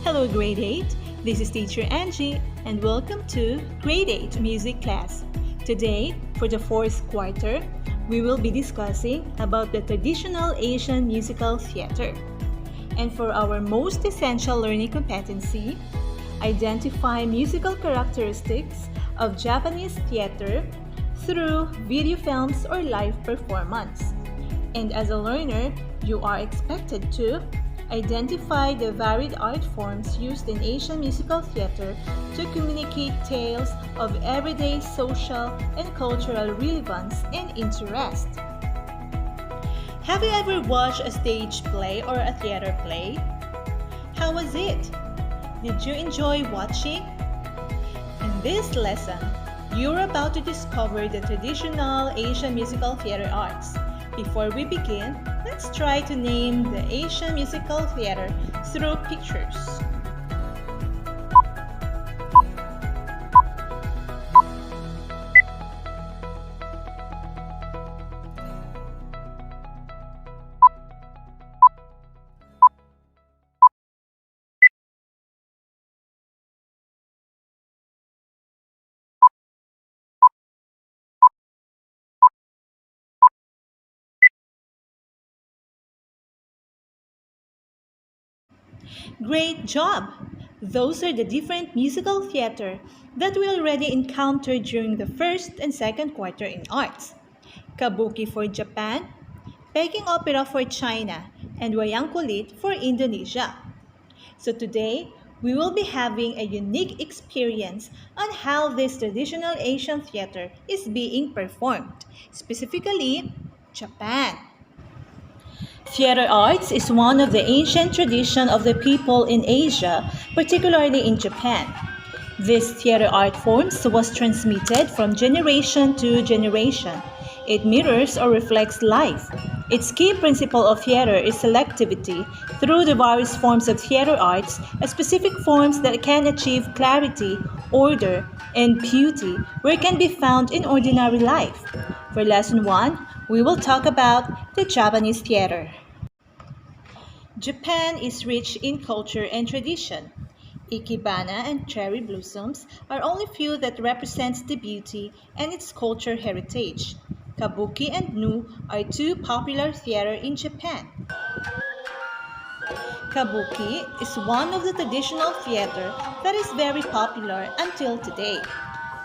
Hello grade 8, this is teacher Angie and welcome to grade 8 music class. Today, for the fourth quarter, we will be discussing about the traditional Asian musical theater. And for our most essential learning competency, identify musical characteristics of Japanese theater through video films or live performance. And as a learner, you are expected to identify the varied art forms used in Asian musical theater to communicate tales of everyday social and cultural relevance and interest. Have you ever watched a stage play or a theater play? How was it? Did you enjoy watching? In this lesson, you're about to discover the traditional Asian musical theater arts. Before we begin, let's try to name the Asian musical theater through pictures. Great job! Those are the different musical theater that we already encountered during the first and second quarter in arts. Kabuki for Japan, Peking Opera for China, and Wayang Kulit for Indonesia. So today, we will be having a unique experience on how this traditional Asian theater is being performed, specifically Japan. Theater arts is one of the ancient traditions of the people in Asia, particularly in Japan. This theater art form was transmitted from generation to generation. It mirrors or reflects life. Its key principle of theater is selectivity. Through the various forms of theater arts, specific forms that can achieve clarity, order, and beauty where it can be found in ordinary life. For lesson 1, we will talk about the Japanese theater. Japan is rich in culture and tradition. Ikebana and cherry blossoms are only few that represents the beauty and its culture heritage. Kabuki and Nu are two popular theater in Japan. Kabuki is one of the traditional theater that is very popular until today.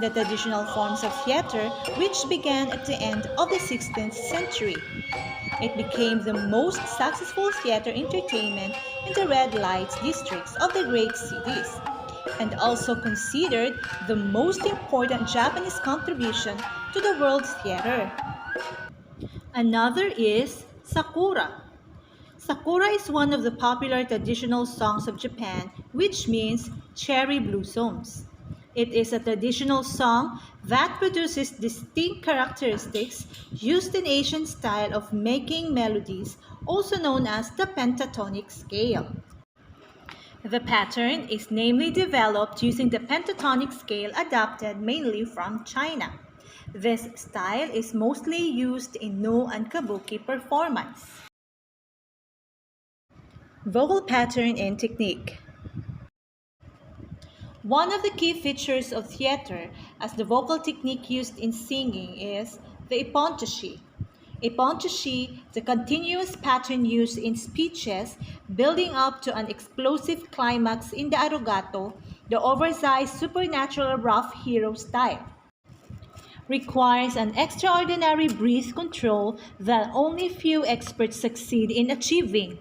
The traditional forms of theater which began at the end of the 16th century. It became the most successful theater entertainment in the red light districts of the great cities, and also considered the most important Japanese contribution to the world theater. Another is Sakura. Sakura is one of the popular traditional songs of Japan, which means cherry blossoms. It is a traditional song that produces distinct characteristics used in Asian style of making melodies, also known as the pentatonic scale. The pattern is namely developed using the pentatonic scale adapted mainly from China. This style is mostly used in No and Kabuki performance. Vocal pattern and technique. One of the key features of theater as the vocal technique used in singing is the ipontoshi. Ipontoshi, the continuous pattern used in speeches building up to an explosive climax in the arrogato, the oversized supernatural rough hero style, requires an extraordinary breath control that only few experts succeed in achieving.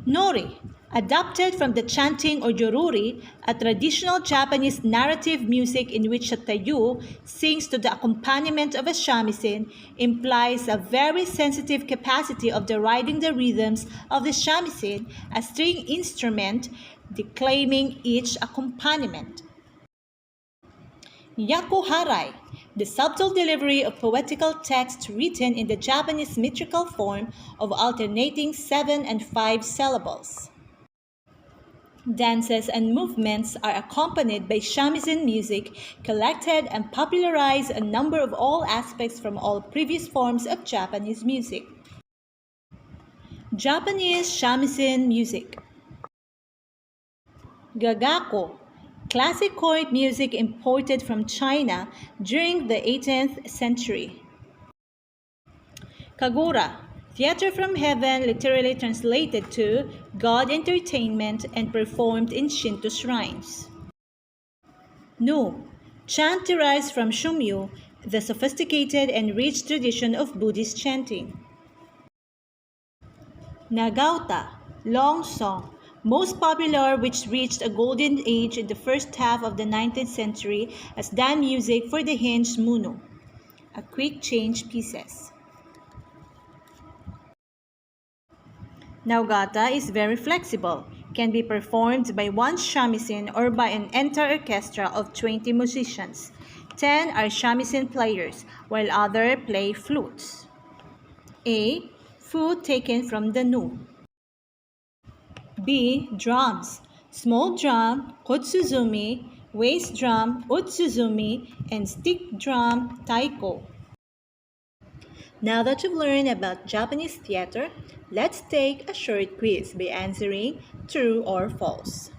Nori, adapted from the chanting or yoruri, a traditional Japanese narrative music in which a tayu sings to the accompaniment of a shamisen, implies a very sensitive capacity of deriding the rhythms of the shamisen, a string instrument, declaiming each accompaniment. Yakuharai, the subtle delivery of poetical text written in the Japanese metrical form of alternating 7 and 5 syllables. Dances and movements are accompanied by shamisen music, collected and popularized a number of all aspects from all previous forms of Japanese music. Japanese shamisen music. Gagako, classic court music imported from China during the 18th century. Kagura, theater from heaven literally translated to God entertainment and performed in Shinto shrines. Nu, chant derives from Shumyu, the sophisticated and rich tradition of Buddhist chanting. Nagauta, long song, most popular, which reached a golden age in the first half of the 19th century as dan music for the hinged munu, a quick change pieces. Naugata is very flexible, can be performed by one shamisen or by an entire orchestra of 20 musicians. 10 are shamisen players, while others play flutes. A. Food taken from the nu. B. Drums. Small drum, kotsuzumi, waist drum, utsuzumi, and stick drum, taiko. Now that you've learned about Japanese theater, let's take a short quiz by answering true or false.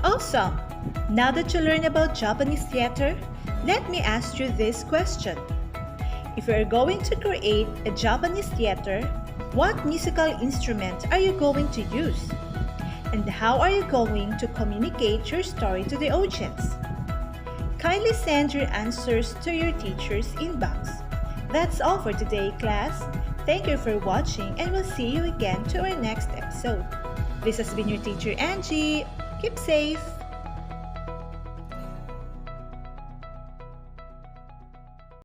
Awesome! Now that you learned about Japanese theater, let me ask you this question. If you are going to create a Japanese theater, what musical instrument are you going to use? And how are you going to communicate your story to the audience? Kindly send your answers to your teacher's inbox. That's all for today, class. Thank you for watching and we'll see you again to our next episode. This has been your teacher Angie. Keep safe.